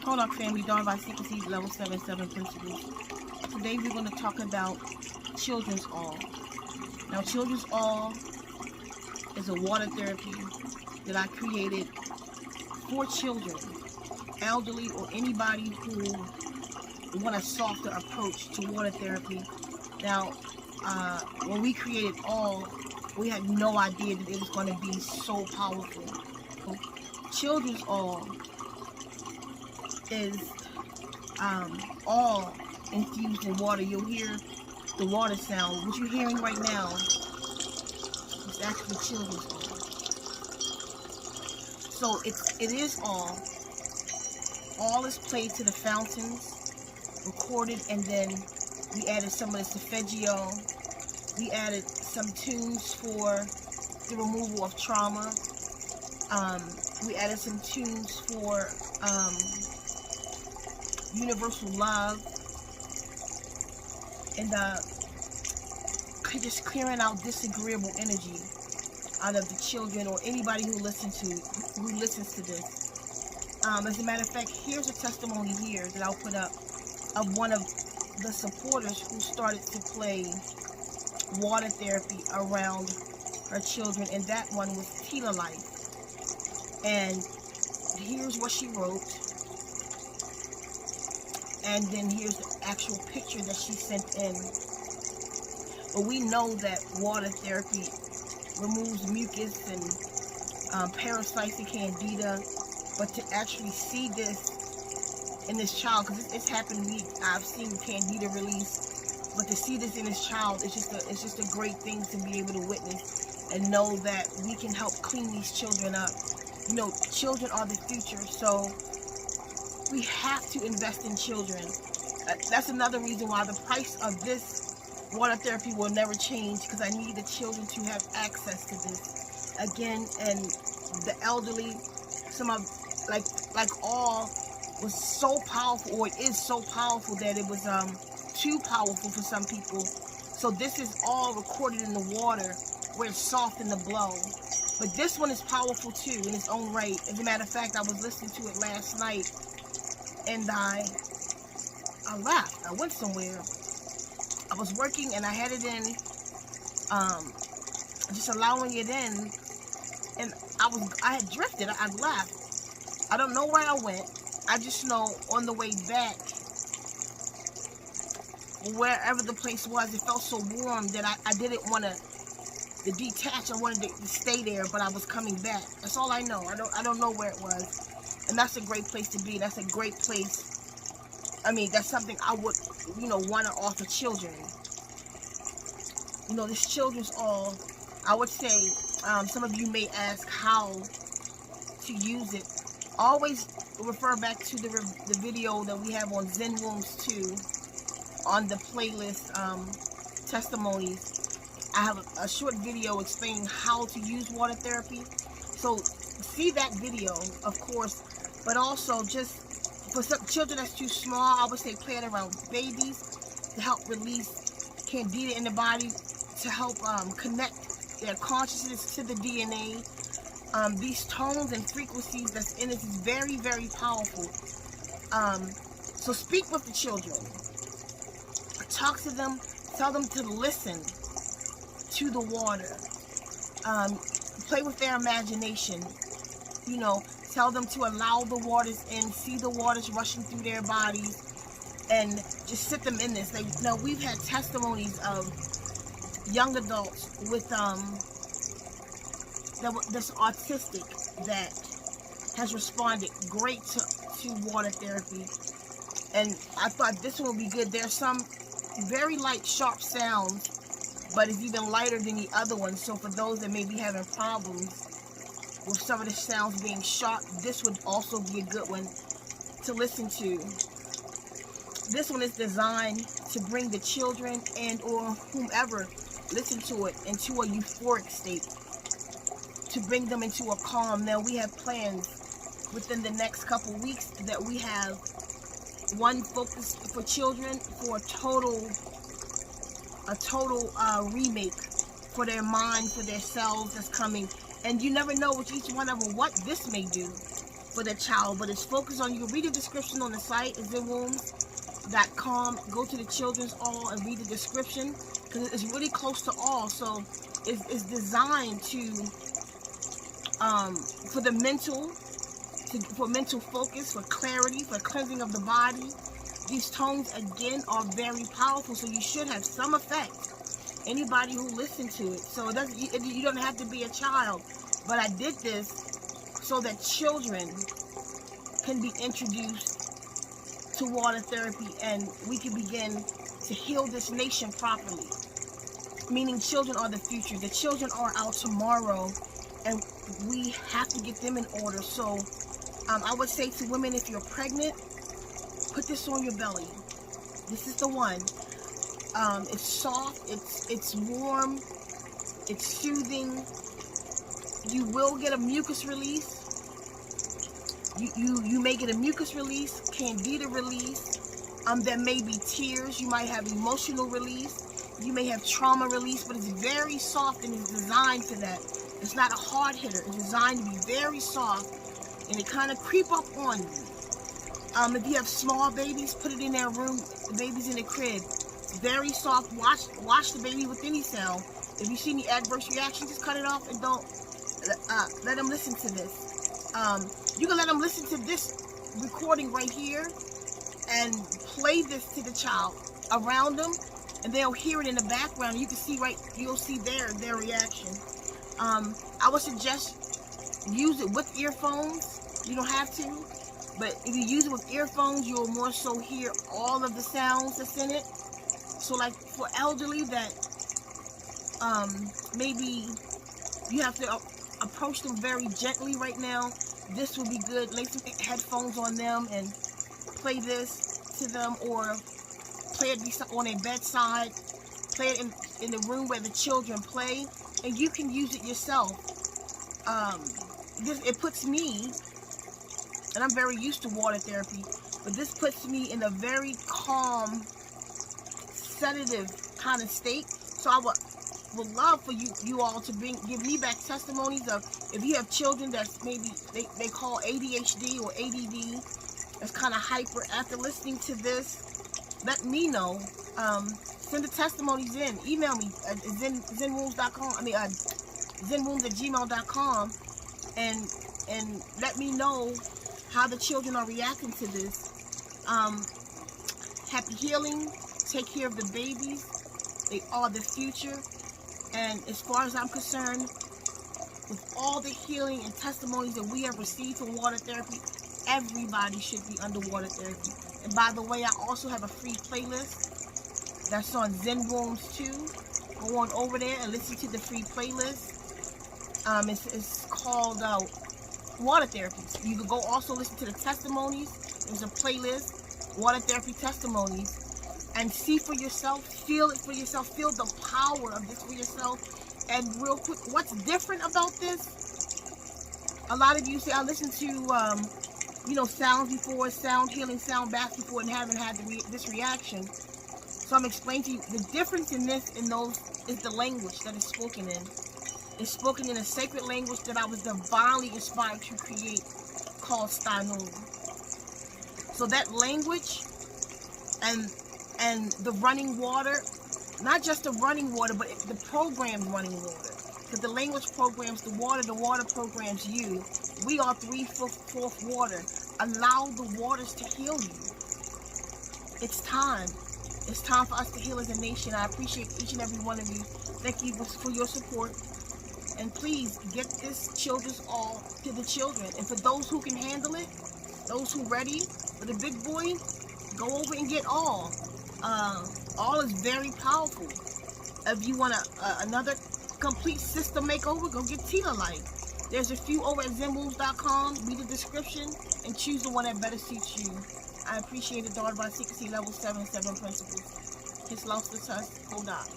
Hold up, family. Dawn by Ceka Level 7 Principles. Today we're going to talk about Children's All. Now, Children's All is a water therapy that I created for children, elderly, or anybody who want a softer approach to water therapy. Now, when we created All, we had no idea that it was going to be so powerful. Children's All is all infused in water. You'll hear the water sound. What you're hearing right now is actually Children's All. So it is all. All is played to the fountains, recorded, and then we added some of the solfeggio. We added some tunes for the removal of trauma. We added some tunes for universal love, and just clearing out disagreeable energy out of the children or anybody who listens to this. As a matter of fact, here's a testimony here that I'll put up of one of the supporters who started to play water therapy around her children, and that one was Tila Life. And here's what she wrote, and then here's the actual picture that she sent in. But we know that water therapy removes mucus and parasites and candida, but to actually see this in this child, because it's happened to me, I've seen candida release, but to see this in this child, it's just a great thing to be able to witness and know that we can help clean these children up. You know, children are the future, so we have to invest in children. That's another reason why the price of this water therapy will never change, because I need the children to have access to this. Again, and the elderly, some of, like All was so powerful, or it is so powerful that it was too powerful for some people. So this is all recorded in the water where it's soft in the blow. But this one is powerful too in its own right. As a matter of fact, I was listening to it last night, and I laughed. I went somewhere. I was working and I had it in, just allowing it in, and I had drifted. I left. I don't know where I went. I just know on the way back, wherever the place was, it felt so warm that I didn't want to detach. I wanted to stay there, but I was coming back. That's all I know. I don't know where it was, and that's a great place to be. That's a great place. I mean, that's something I would, want to offer children. This Children's All, I would say, some of you may ask how to use it. Always refer back to the video that we have on Zen Rooms 2 on the playlist, testimonies. I have a short video explaining how to use water therapy. So see that video, of course, but also just for some children that's too small, I would say play it around babies to help release candida in the body, to help connect their consciousness to the DNA. These tones and frequencies that's in it is very, very powerful. So speak with the children. Talk to them. Tell them to listen to the water. Play with their imagination. Tell them to allow the waters in, see the waters rushing through their bodies, and just sit them in this. We've had testimonies of young adults with that's autistic that has responded great to water therapy, and I thought this one would be good. There's some very light, sharp sounds, but it's even lighter than the other one. So for those that may be having problems with some of the sounds being sharp, this would also be a good one to listen to. This one is designed to bring the children and or whomever listen to it into a euphoric state, to bring them into a calm. Now we have plans within the next couple weeks that we have one focus for children for a total remake for their mind, for their selves that's coming. And you never know with each one of them what this may do. for the child, but it's focused on, you can read the description on the site, ZenWombs.com. Go to the Children's All and read the description, because it's really close to all. So it's designed to for the mental, for mental focus, for clarity, for cleansing of the body. These tones again are very powerful, so you should have some effect. Anybody who listens to it, so it doesn't, you don't have to be a child. But I did this so that children can be introduced to water therapy, and we can begin to heal this nation properly. Meaning children are the future. The children are our tomorrow, and we have to get them in order. So I would say to women, if you're pregnant, put this on your belly. This is the one. It's soft, it's warm, it's soothing. You will get a mucus release. You may get a mucus release, candida release. There may be tears. You might have emotional release. You may have trauma release, but it's very soft and it's designed for that. It's not a hard hitter. It's designed to be very soft, and it kind of creep up on you. If you have small babies, put it in their room. The baby's in the crib. Very soft. Watch the baby with any sound. If you see any adverse reaction, just cut it off and don't let them listen to this. You can let them listen to this recording right here and play this to the child around them, and they'll hear it in the background. You can see you'll see their reaction. I would suggest use it with earphones. You don't have to, but if you use it with earphones, you'll more so hear all of the sounds that's in it. So like for elderly that maybe you have to approach them very gently right now, this would be good. Lay some headphones on them and play this to them, or play it on a bedside, play it in the room where the children play, and you can use it yourself. It puts me, and I'm very used to water therapy, but this puts me in a very calm, sedative kind of state. So I would love for you all to give me back testimonies of, if you have children that's maybe they call ADHD or ADD, that's kind of hyper. After listening to this, let me know. Send the testimonies in. Email me at zenwombs.com. zenwombs@gmail.com, and let me know how the children are reacting to this. Happy healing. Take care of the babies. They are the future. And as far as I'm concerned, with all the healing and testimonies that we have received from water therapy, everybody should be under water therapy. And by the way, I also have a free playlist that's on ZenWombs too. Go on over there and listen to the free playlist. It's called Water Therapy. You can go also listen to the testimonies. There's a playlist, Water Therapy Testimonies, and see for yourself, feel it for yourself, feel the power of this for yourself. And real quick, what's different about this? A lot of you say, I listened to sounds before, sound healing, sound baths before, and haven't had this reaction. So I'm explaining to you the difference in this and those is the language that is spoken in. It's spoken in a sacred language that I was divinely inspired to create, called Stanun. So that language and the running water, not just the running water, but the programmed running water. Because the language programs the water programs you. We are 3/4 water. Allow the waters to heal you. It's time. It's time for us to heal as a nation. I appreciate each and every one of you. Thank you for your support. And please get this Children's All to the children. And for those who can handle it, those who ready for the big boy, go over and get All. All is very powerful. If you want another complete system makeover, go get Tina Light. There's a few over at zenwombs.com. Read the description and choose the one that better suits you. I appreciate it, daughter by secrecy level 7 principles. Kiss, love, to us. Hold on.